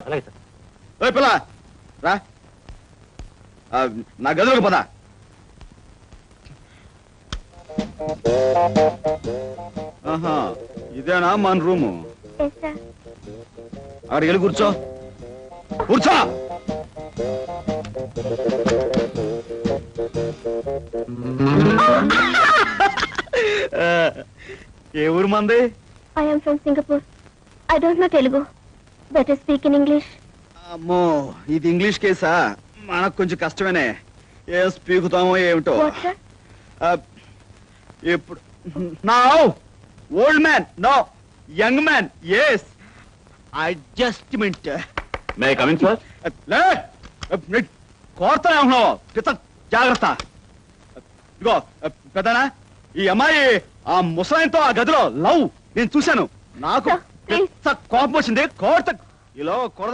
అలాగే సార్. ఓ పిల్ల రా, నా గదిలోకి పద. ఆహా, ఇదేనా మన రూము? అక్కడికి వెళ్ళి కూర్చో. కూర్చో. ఏ ఊరు మంది? I am from Singapore. I don't know Telugu. Better speak in English. అమ్మో, ఇది ఇంగ్లీష్ కేసా? మనకు కొంచెం కష్టమేనే. ఏం స్పీకుతామో ఏమిటో. What, sir? ఇప్పుడు now old man, no young man. Yes, adjustment. May I come in sir? కోరుతానే ఉన్నావు పిత, జాగ్రత్త. ఇదిగో పెద్దనా, ఈ అమ్మాయి ఆ ముసలాయంతో ఆ గదిలో లవ్ నేను చూశాను. నాకు కోపం వచ్చింది. కోర్త ఇలా కొడదాం